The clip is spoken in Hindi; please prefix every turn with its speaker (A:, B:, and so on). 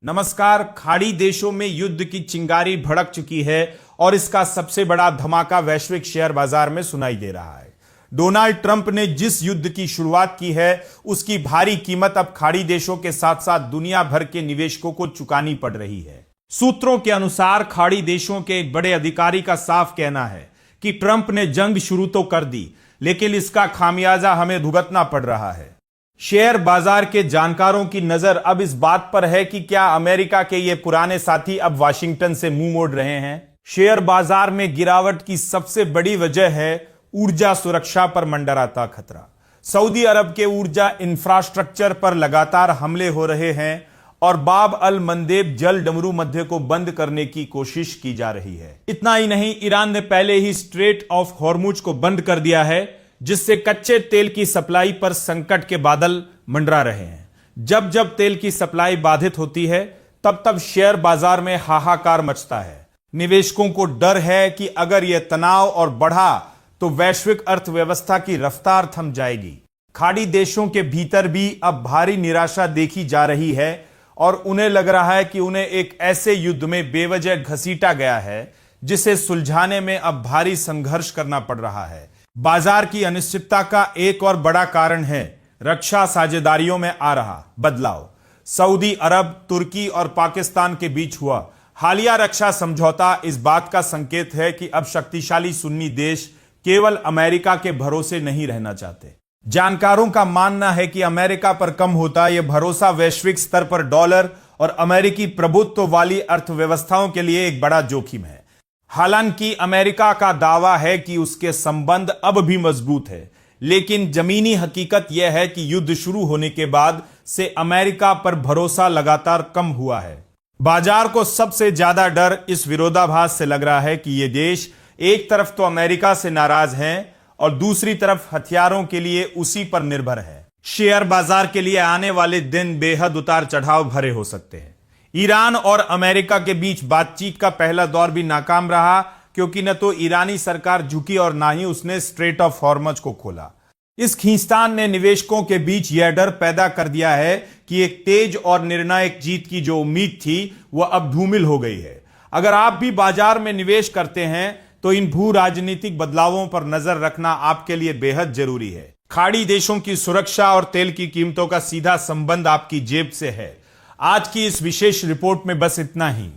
A: नमस्कार। खाड़ी देशों में युद्ध की चिंगारी भड़क चुकी है और इसका सबसे बड़ा धमाका वैश्विक शेयर बाजार में सुनाई दे रहा है। डोनाल्ड ट्रंप ने जिस युद्ध की शुरुआत की है उसकी भारी कीमत अब खाड़ी देशों के साथ साथ दुनिया भर के निवेशकों को चुकानी पड़ रही है। सूत्रों के अनुसार खाड़ी देशों के एक बड़े अधिकारी का साफ कहना है कि ट्रंप ने जंग शुरू तो कर दी, लेकिन इसका खामियाजा हमें भुगतना पड़ रहा है। शेयर बाजार के जानकारों की नजर अब इस बात पर है कि क्या अमेरिका के ये पुराने साथी अब वाशिंगटन से मुंह मोड़ रहे हैं। शेयर बाजार में गिरावट की सबसे बड़ी वजह है ऊर्जा सुरक्षा पर मंडराता खतरा। सऊदी अरब के ऊर्जा इंफ्रास्ट्रक्चर पर लगातार हमले हो रहे हैं और बाब अल मंदेब जल डमरू मध्य को बंद करने की कोशिश की जा रही है। इतना ही नहीं, ईरान ने पहले ही स्ट्रेट ऑफ हॉर्मुज को बंद कर दिया है, जिससे कच्चे तेल की सप्लाई पर संकट के बादल मंडरा रहे हैं। जब जब तेल की सप्लाई बाधित होती है तब तब शेयर बाजार में हाहाकार मचता है। निवेशकों को डर है कि अगर यह तनाव और बढ़ा तो वैश्विक अर्थव्यवस्था की रफ्तार थम जाएगी। खाड़ी देशों के भीतर भी अब भारी निराशा देखी जा रही है और उन्हें लग रहा है कि उन्हें एक ऐसे युद्ध में बेवजह घसीटा गया है जिसे सुलझाने में अब भारी संघर्ष करना पड़ रहा है। बाजार की अनिश्चितता का एक और बड़ा कारण है रक्षा साझेदारियों में आ रहा बदलाव। सऊदी अरब, तुर्की और पाकिस्तान के बीच हुआ हालिया रक्षा समझौता इस बात का संकेत है कि अब शक्तिशाली सुन्नी देश केवल अमेरिका के भरोसे नहीं रहना चाहते। जानकारों का मानना है कि अमेरिका पर कम होता यह भरोसा वैश्विक स्तर पर डॉलर और अमेरिकी प्रभुत्व वाली अर्थव्यवस्थाओं के लिए एक बड़ा जोखिम है। हालांकि अमेरिका का दावा है कि उसके संबंध अब भी मजबूत है, लेकिन जमीनी हकीकत यह है कि युद्ध शुरू होने के बाद से अमेरिका पर भरोसा लगातार कम हुआ है। बाजार को सबसे ज्यादा डर इस विरोधाभास से लग रहा है कि ये देश एक तरफ तो अमेरिका से नाराज हैं और दूसरी तरफ हथियारों के लिए उसी पर निर्भर है। शेयर बाजार के लिए आने वाले दिन बेहद उतार चढ़ाव भरे हो सकते हैं। ईरान और अमेरिका के बीच बातचीत का पहला दौर भी नाकाम रहा, क्योंकि न तो ईरानी सरकार झुकी और ना ही उसने स्ट्रेट ऑफ हॉर्मुज को खोला। इस खींचतान ने निवेशकों के बीच यह डर पैदा कर दिया है कि एक तेज और निर्णायक जीत की जो उम्मीद थी वह अब धूमिल हो गई है। अगर आप भी बाजार में निवेश करते हैं तो इन भू राजनीतिक बदलावों पर नजर रखना आपके लिए बेहद जरूरी है। खाड़ी देशों की सुरक्षा और तेल की कीमतों का सीधा संबंध आपकी जेब से है। आज की इस विशेष रिपोर्ट में बस इतना ही।